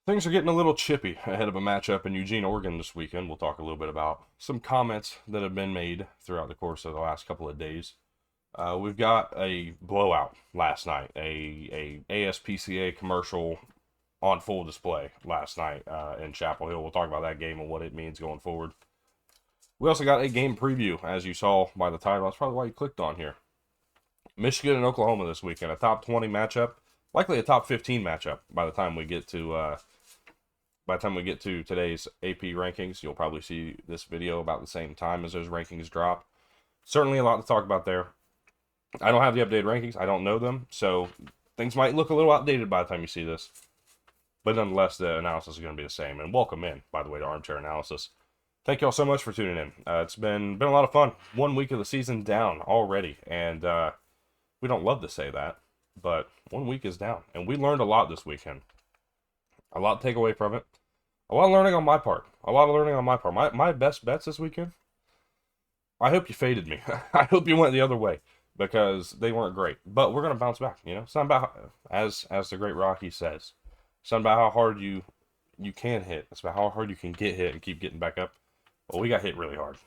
Things are getting a little chippy ahead of a matchup in Eugene, Oregon this weekend. We'll talk a little bit about some comments that have been made throughout the course of the last couple of days. We've got a blowout last night, a ASPCA commercial on full display last night in Chapel Hill. We'll talk about that game and what it means going forward. We also got a game preview, as you saw by the title. That's probably why you clicked on here. Michigan and Oklahoma this weekend, a top 20 matchup, likely a top 15 matchup by the time we get to today's AP rankings. You'll probably see this video about the same time as those rankings drop. Certainly a lot to talk about there. I don't have the updated rankings. I don't know them, so things might look a little outdated by the time you see this. But nonetheless, the analysis is going to be the same. And welcome in, by the way, to Armchair Analysis. Thank you all so much for tuning in. It's been a lot of fun. 1 week of the season down already, and we don't love to say that, but 1 week is down, and we learned a lot this weekend. A lot to take away from it. A lot of learning on my part. My best bets this weekend, I hope you faded me. I hope you went the other way because they weren't great. But we're going to bounce back, It's not about, as the great Rocky says, it's not about how hard you can hit. It's about how hard you can get hit and keep getting back up. Well, we got hit really hard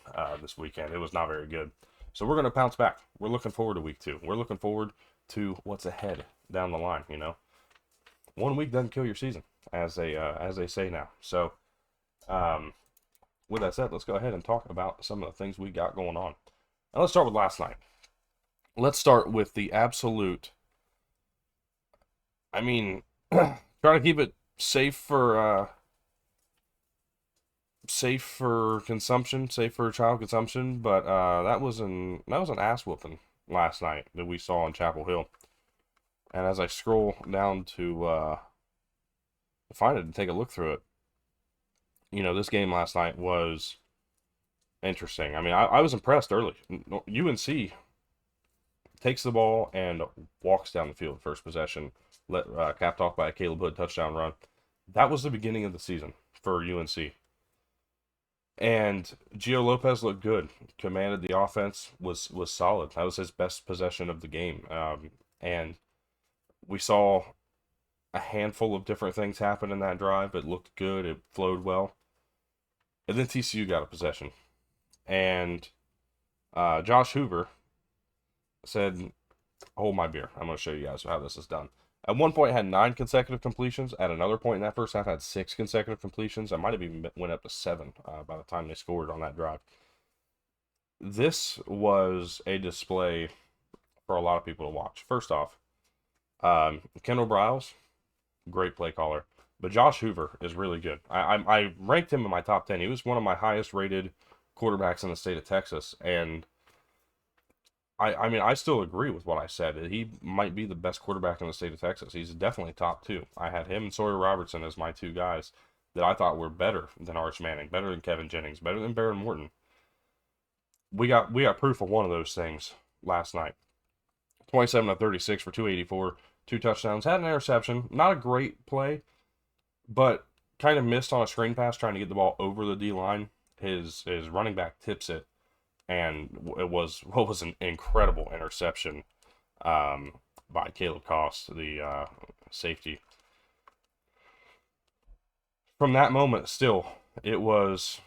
this weekend. It was not very good. So we're going to bounce back. We're looking forward to week 2. We're looking forward to what's ahead down the line, 1 week doesn't kill your season, as they say now. So, with that said, let's go ahead and talk about some of the things we got going on. Now, let's start with last night. Let's start with the absolute. Trying to keep it safe for consumption, safe for child consumption. But that was an ass whooping last night that we saw in Chapel Hill. And as I scroll down to find it and take a look through it, this game last night was interesting. I was impressed early. UNC takes the ball and walks down the field first possession, capped off by a Caleb Hood touchdown run. That was the beginning of the season for UNC. And Gio Lopez looked good, commanded the offense, was solid. That was his best possession of the game. And we saw a handful of different things happen in that drive. It looked good. It flowed well. And then TCU got a possession. And Josh Hoover said, hold my beer. I'm going to show you guys how this is done. At one point, had 9 consecutive completions. At another point in that first half, had 6 consecutive completions. I might have even went up to 7 by the time they scored on that drive. This was a display for a lot of people to watch. First off, Kendall Briles, great play caller. But Josh Hoover is really good. I ranked him in my top 10. He was one of my highest rated quarterbacks in the state of Texas. And I still agree with what I said. He might be the best quarterback in the state of Texas. He's definitely top 2. I had him and Sawyer Robertson as my 2 guys that I thought were better than Arch Manning, better than Kevin Jennings, better than Baron Morton. We got proof of one of those things last night. 27 of 36 for 284, 2 touchdowns. Had an interception. Not a great play, but kind of missed on a screen pass trying to get the ball over the D-line. His running back tips it, and it was an incredible interception by Caleb Koss, the safety. From that moment, still, it was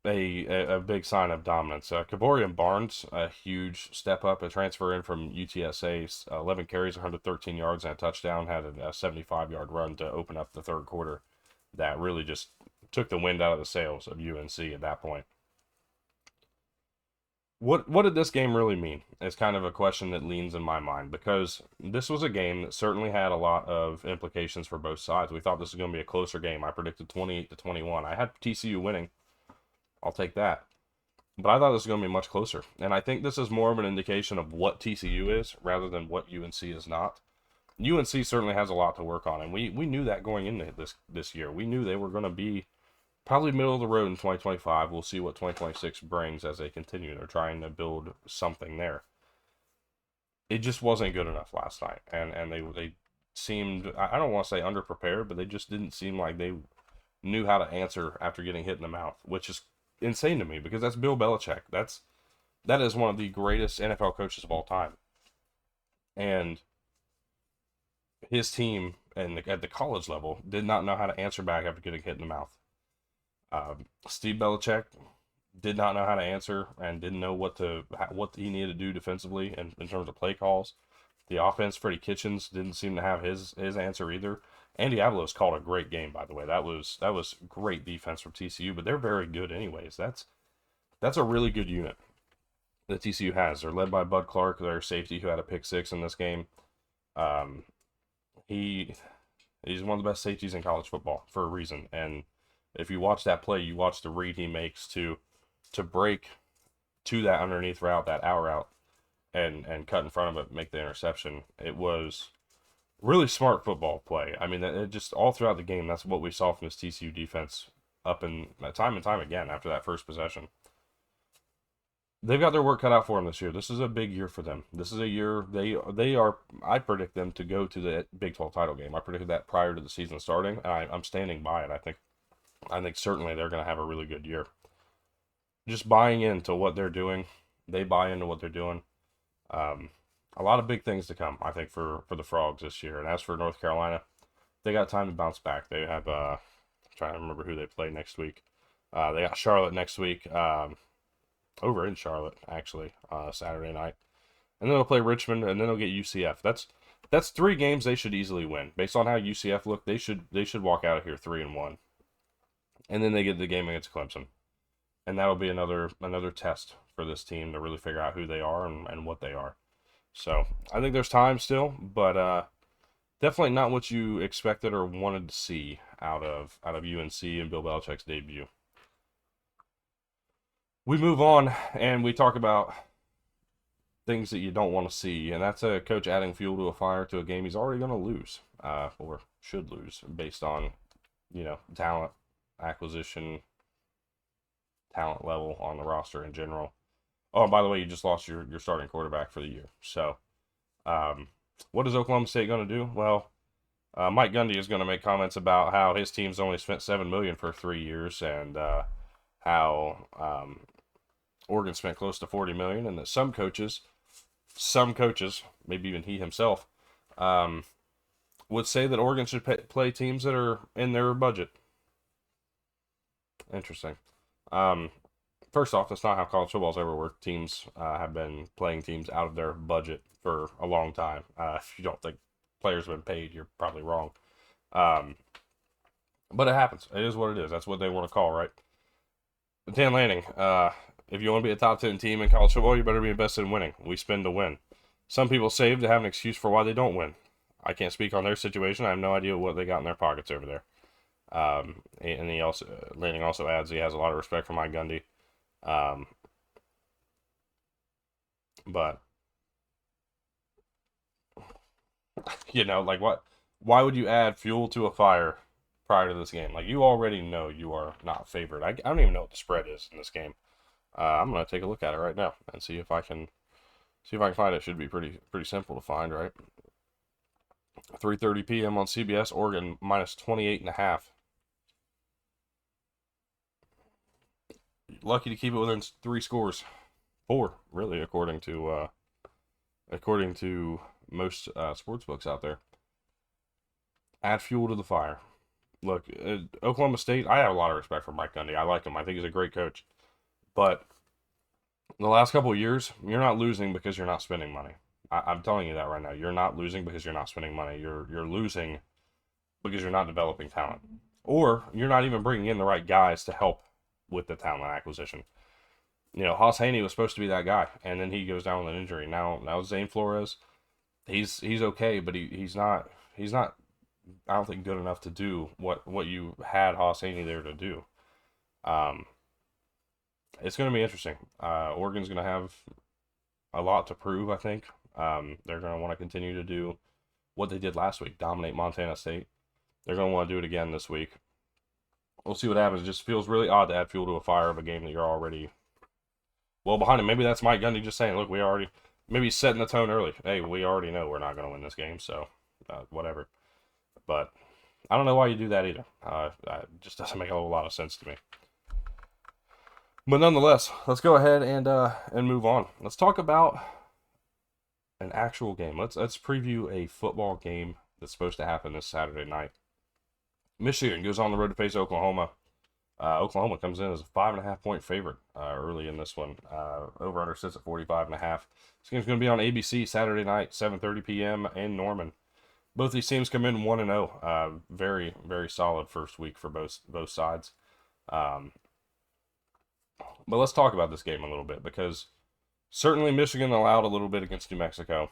a big sign of dominance. Kavorian Barnes, a huge step up, a transfer in from UTSA, 11 carries, 113 yards, and a touchdown, had a 75-yard run to open up the third quarter. That really just took the wind out of the sails of UNC at that point. What did this game really mean? It's kind of a question that leans in my mind, because this was a game that certainly had a lot of implications for both sides. We thought this was going to be a closer game. I predicted 28-21. I had TCU winning. I'll take that. But I thought this was going to be much closer. And I think this is more of an indication of what TCU is rather than what UNC is not. UNC certainly has a lot to work on, and we knew that going into this year. We knew they were going to be probably middle of the road in 2025. We'll see what 2026 brings as they continue. They're trying to build something there. It just wasn't good enough last night. And they seemed, I don't want to say underprepared, but they just didn't seem like they knew how to answer after getting hit in the mouth, which is insane to me because that's Bill Belichick. That is one of the greatest NFL coaches of all time. And his team and at the college level did not know how to answer back after getting hit in the mouth. Steve Belichick did not know how to answer and didn't know what he needed to do defensively in terms of play calls. The offense, Freddie Kitchens didn't seem to have his answer either. Andy Avalos called a great game, by the way. That was great defense from TCU, but they're very good anyways. That's a really good unit that TCU has. They're led by Bud Clark, their safety, who had a pick six in this game. Um, he's one of the best safeties in college football for a reason. And if you watch that play, you watch the read he makes to break to that underneath route, that out route, and cut in front of it, make the interception. It was really smart football play. I mean, it just all throughout the game, that's what we saw from this TCU defense up in time and time again after that first possession. They've got their work cut out for them this year. This is a big year for them. This is a year they are. I predict them to go to the Big 12 title game. I predicted that prior to the season starting, and I'm standing by it. I think certainly they're going to have a really good year. Just buying into what they're doing, they buy into what they're doing. A lot of big things to come, I think, for the Frogs this year. And as for North Carolina, they got time to bounce back. They have I'm trying to remember who they play next week. They got Charlotte next week. Over in Charlotte, actually, Saturday night. And then they'll play Richmond, and then they'll get UCF. That's 3 games they should easily win. Based on how UCF look, they should walk out of here 3-1. And then they get the game against Clemson. And that'll be another test for this team to really figure out who they are and what they are. So I think there's time still, but definitely not what you expected or wanted to see out of UNC and Bill Belichick's debut. We move on and we talk about things that you don't want to see, and that's a coach adding fuel to a fire to a game he's already going to lose, or should lose, based on, talent acquisition, talent level on the roster in general. Oh, and by the way, you just lost your starting quarterback for the year. So, what is Oklahoma State going to do? Well, Mike Gundy is going to make comments about how his team's only spent $7 million for 3 years, and how Oregon spent close to $40 million, and that some coaches, maybe even he himself, would say that Oregon should play teams that are in their budget. Interesting. First off, that's not how college football's ever worked. Teams have been playing teams out of their budget for a long time. If you don't think players have been paid, you're probably wrong. But it happens. It is what it is. That's what they want to call, right? Dan Lanning, if you want to be a top 10 team in college football, you better be invested in winning. We spend to win. Some people save to have an excuse for why they don't win. I can't speak on their situation. I have no idea what they got in their pockets over there. And Lanning also adds he has a lot of respect for Mike Gundy. But what? Why would you add fuel to a fire prior to this game? Like, you already know you are not favored. I don't even know what the spread is in this game. I'm gonna take a look at it right now and see if I can find it. It should be pretty simple to find, right? 3:30 p.m. on CBS. Oregon minus 28.5. Lucky to keep it within 3 scores. 4, really, according to most sports books out there. Add fuel to the fire. Look, Oklahoma State, I have a lot of respect for Mike Gundy. I like him. I think he's a great coach. But the last couple of years, you're not losing because you're not spending money. I'm telling you that right now. You're not losing because you're not spending money. You're losing because you're not developing talent. Or you're not even bringing in the right guys to help with the talent acquisition. Haas Haney was supposed to be that guy, and then he goes down with an injury. Now Zane Flores, he's okay, but he's not I don't think good enough to do what you had Haas Haney there to do. It's going to be interesting. Oregon's going to have a lot to prove, I think. They're going to want to continue to do what they did last week, dominate Montana State. They're going to want to do it again this week. We'll see what happens. It just feels really odd to add fuel to a fire of a game that you're already well behind it. Maybe that's Mike Gundy just saying, look, maybe he's setting the tone early. Hey, we already know we're not going to win this game, so whatever. But I don't know why you do that either. It just doesn't make a whole lot of sense to me. But nonetheless, let's go ahead and move on. Let's talk about an actual game. Let's preview a football game that's supposed to happen this Saturday night. Michigan goes on the road to face Oklahoma. Oklahoma comes in as a 5.5-point favorite early in this one. Over under sits at 45.5. This game's going to be on ABC Saturday night, 7:30 p.m. in Norman. Both these teams come in 1-0. Very, very solid first week for both sides. But let's talk about this game a little bit, because certainly Michigan allowed a little bit against New Mexico.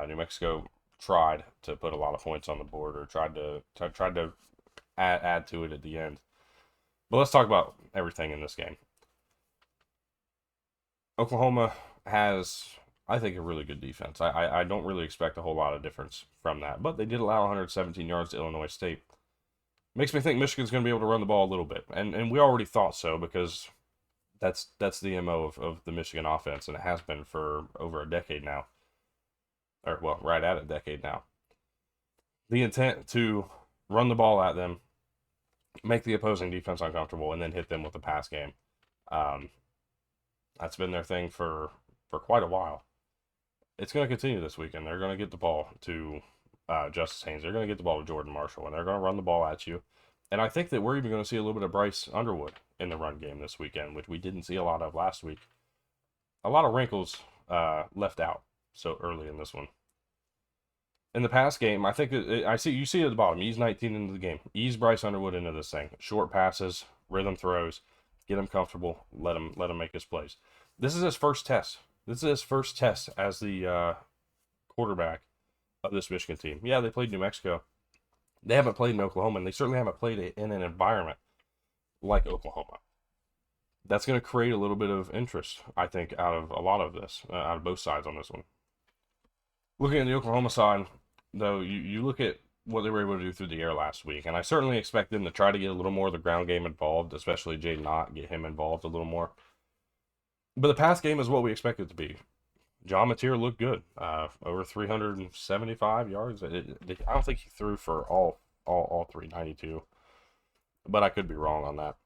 New Mexico tried to put a lot of points on the board, or tried to add to it at the end. But let's talk about everything in this game. Oklahoma has, I think, a really good defense. I don't really expect a whole lot of difference from that, but they did allow 117 yards to Illinois State. Makes me think Michigan's going to be able to run the ball a little bit, and we already thought so, because that's the MO of the Michigan offense, and it has been for over a decade now. Or, well, right at a decade now. The intent to run the ball at them, make the opposing defense uncomfortable, and then hit them with the pass game. That's been their thing for quite a while. It's going to continue this weekend. They're going to get the ball to Justice Haynes. They're going to get the ball to Jordan Marshall, and they're going to run the ball at you. And I think that we're even going to see a little bit of Bryce Underwood in the run game this weekend, which we didn't see a lot of last week. A lot of wrinkles left out so early in this one. In the past game, I think you see at the bottom, ease 19 into the game. Ease Bryce Underwood into this thing. Short passes, rhythm throws, get him comfortable, let him make his plays. This is his first test. This is his first test as the quarterback of this Michigan team. Yeah, they played New Mexico. They haven't played in Oklahoma, and they certainly haven't played in an environment like Oklahoma. That's going to create a little bit of interest, I think, out of a lot of this, out of both sides on this one. Looking at the Oklahoma side, though, you look at what they were able to do through the air last week, and I certainly expect them to try to get a little more of the ground game involved, especially Jaden Knott, get him involved a little more. But the pass game is what we expect it to be. John Mateer looked good, over 375 yards. I don't think he threw for all 392, but I could be wrong on that.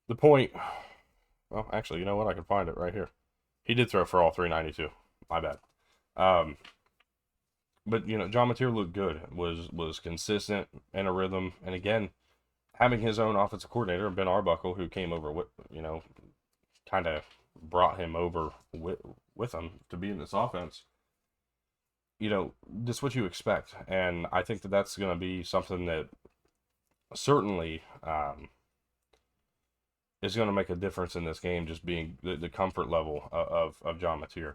The point, well, actually, you know what? I can find it right here. He did throw for all 392. My bad. But John Mateer looked good. Was consistent in a rhythm, and again, having his own offensive coordinator, Ben Arbuckle, who came over with, kind of brought him over with him to be in this offense. This is what you expect, and I think that's going to be something that certainly is going to make a difference in this game, just being the comfort level of John Mateer.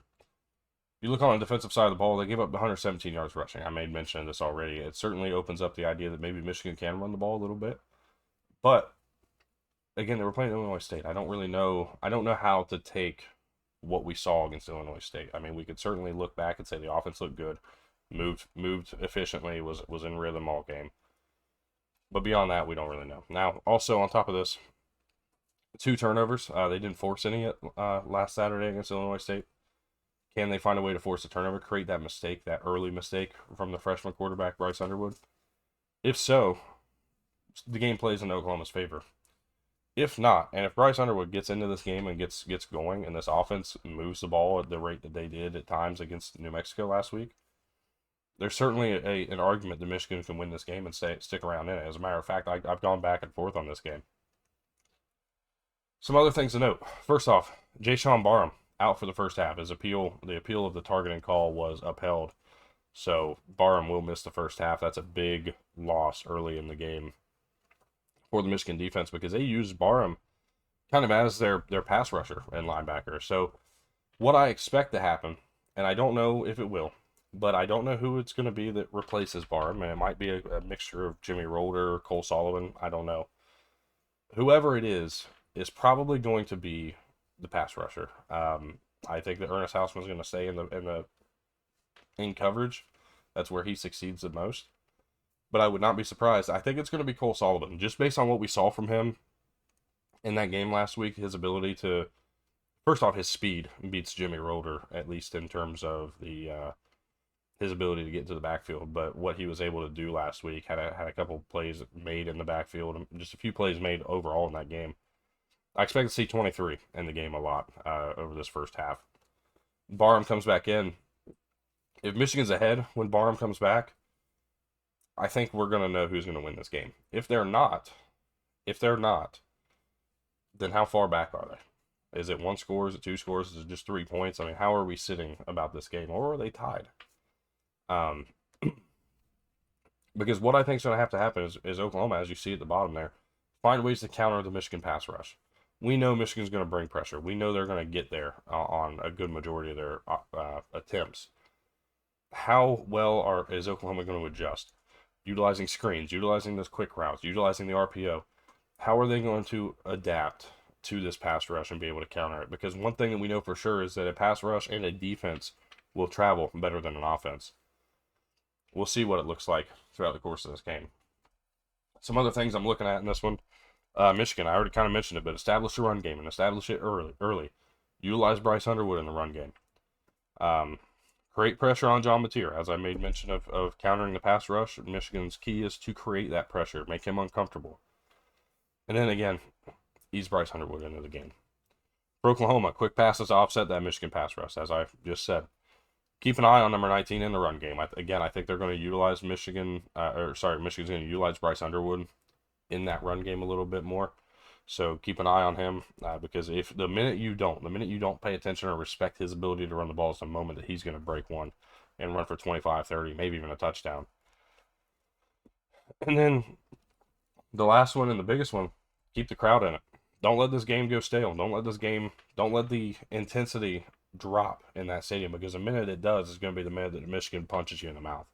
You look on the defensive side of the ball, they gave up 117 yards rushing. I made mention of this already. It certainly opens up the idea that maybe Michigan can run the ball a little bit. But, again, they were playing Illinois State. I don't know how to take what we saw against Illinois State. I mean, we could certainly look back and say the offense looked good, moved efficiently, was in rhythm all game. But beyond that, we don't really know. Now, also on top of this, 2 turnovers. They didn't force any last Saturday against Illinois State. Can they find a way to force a turnover, create that mistake, that early mistake from the freshman quarterback, Bryce Underwood? If so, the game plays in Oklahoma's favor. If not, and if Bryce Underwood gets into this game and gets going, and this offense moves the ball at the rate that they did at times against New Mexico last week, there's certainly an argument that Michigan can win this game and stick around in it. As a matter of fact, I've gone back and forth on this game. Some other things to note. First off, Jayshon Barham out for the first half. The appeal of the targeting call was upheld. So Barham will miss the first half. That's a big loss early in the game for the Michigan defense, because they used Barham kind of as their pass rusher and linebacker. So what I expect to happen, and I don't know if it will, but I don't know who it's going to be that replaces Barham, and it might be a mixture of Jimmy Rolder or Cole Sullivan. I don't know. Whoever it is probably going to be the pass rusher. I think that Ernest Hausman's going to stay in coverage. That's where he succeeds the most. But I would not be surprised. I think it's going to be Cole Sullivan, just based on what we saw from him in that game last week. His ability to, first off, his speed beats Jimmy Rolder, at least in terms of his ability to get into the backfield. But what he was able to do last week, had a couple plays made in the backfield, and just a few plays made overall in that game. I expect to see 23 in the game a lot over this first half. Barham comes back in. If Michigan's ahead when Barham comes back, I think we're going to know who's going to win this game. If they're not, then how far back are they? Is it one score? Is it two scores? Is it just 3 points? I mean, how are we sitting about this game? Or are they tied? Um, because what I think is going to have to happen is Oklahoma, as you see at the bottom there, find ways to counter the Michigan pass rush. We know Michigan's going to bring pressure. We know they're going to get there on a good majority of their attempts. How well is Oklahoma going to adjust? Utilizing screens, utilizing those quick routes, utilizing the RPO. How are they going to adapt to this pass rush and be able to counter it? Because one thing that we know for sure is that a pass rush and a defense will travel better than an offense. We'll see what it looks like throughout the course of this game. Some other things I'm looking at in this one. Michigan, I already kind of mentioned it, but establish the run game and establish it early. Utilize Bryce Underwood in the run game. Create pressure on John Mateer, as I made mention of countering the pass rush. Michigan's key is to create that pressure, make him uncomfortable. And then again, ease Bryce Underwood into the game. For Oklahoma, quick passes to offset that Michigan pass rush, as I just said. Keep an eye on number 19 in the run game. I think they're going to utilize Michigan's going to utilize Bryce Underwood in that run game a little bit more. So keep an eye on him because if the minute you don't pay attention or respect his ability to run the ball is the moment that he's going to break one and run for 25, 30, maybe even a touchdown. And then the last one and the biggest one, keep the crowd in it. Don't let this game go stale. Don't let the intensity drop in that stadium, because the minute it does is going to be the minute that Michigan punches you in the mouth.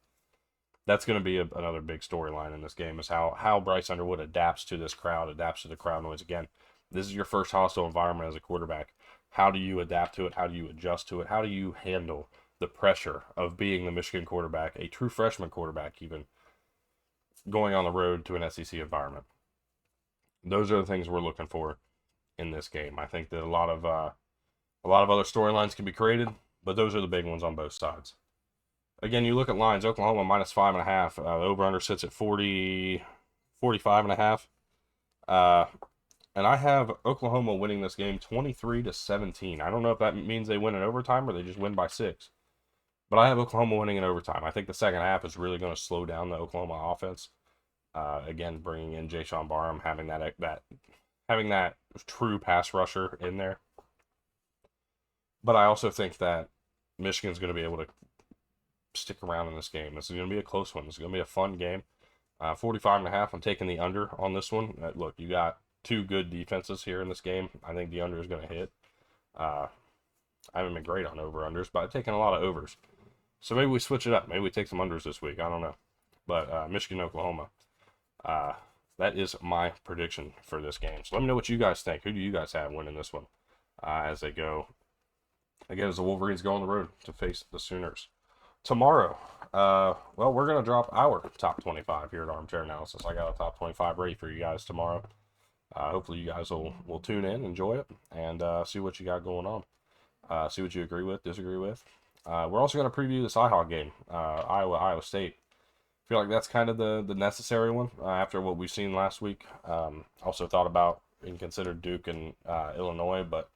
That's going to be another big storyline in this game, is how Bryce Underwood adapts to this crowd, adapts to the crowd noise. Again, this is your first hostile environment as a quarterback. How do you adapt to it? How do you adjust to it? How do you handle the pressure of being the Michigan quarterback, a true freshman quarterback even, going on the road to an SEC environment? Those are the things we're looking for in this game. I think that a lot of other storylines can be created, but those are the big ones on both sides. Again, you look at lines, Oklahoma minus 5.5. The over-under sits at 45.5. And I have Oklahoma winning this game 23-17. I don't know if that means they win in overtime or they just win by 6. But I have Oklahoma winning in overtime. I think the second half is really going to slow down the Oklahoma offense. Again, bringing in Jayshon Barham, having that true pass rusher in there. But I also think that Michigan's going to be able to stick around in this game. This is going to be a close one. This is going to be a fun game. 45.5. I'm taking the under on this one. Look, you got two good defenses here in this game. I think the under is going to hit. I haven't been great on over-unders, but I've taken a lot of overs. So maybe we switch it up. Maybe we take some unders this week. I don't know. But Michigan, Oklahoma. That is my prediction for this game. So let me know what you guys think. Who do you guys have winning this one as they go? Again, as the Wolverines go on the road to face the Sooners. Tomorrow, we're going to drop our top 25 here at Armchair Analysis. I got a top 25 ready for you guys tomorrow. Hopefully you guys will tune in, enjoy it, and see what you got going on. See what you agree with, disagree with. We're also going to preview this Cyhawk game, Iowa State. I feel like that's kind of the necessary one after what we've seen last week. Also thought about and considered Duke and Illinois, but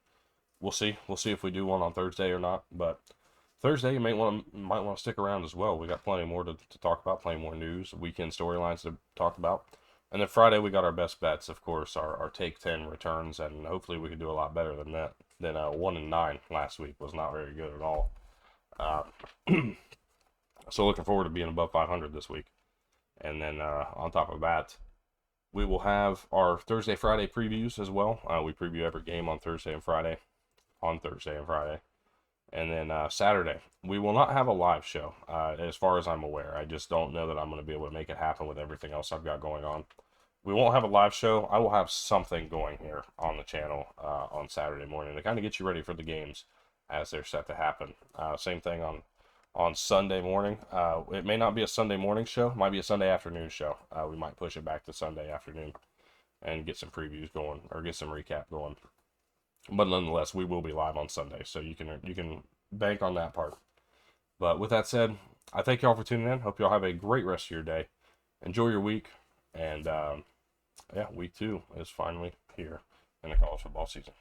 we'll see. We'll see if we do one on Thursday or not. But Thursday, you might want to stick around as well. We got plenty more to talk about, plenty more news, weekend storylines to talk about. And then Friday, we got our best bets, of course, our Take 10 returns, and hopefully we can do a lot better than that. Than 1-9 last week was not very good at all. So looking forward to being above 500 this week. And then on top of that, we will have our Thursday, Friday previews as well. We preview every game on Thursday and Friday. And then Saturday, we will not have a live show, as far as I'm aware. I just don't know that I'm going to be able to make it happen with everything else I've got going on. We won't have a live show. I will have something going here on the channel on Saturday morning to kind of get you ready for the games as they're set to happen. Same thing on Sunday morning. It may not be a Sunday morning show. It might be a Sunday afternoon show. We might push it back to Sunday afternoon and get some previews going or get some recap going. But nonetheless, we will be live on Sunday, so you can bank on that part. But with that said, I thank y'all for tuning in. Hope y'all have a great rest of your day. Enjoy your week, and week 2 is finally here in the college football season.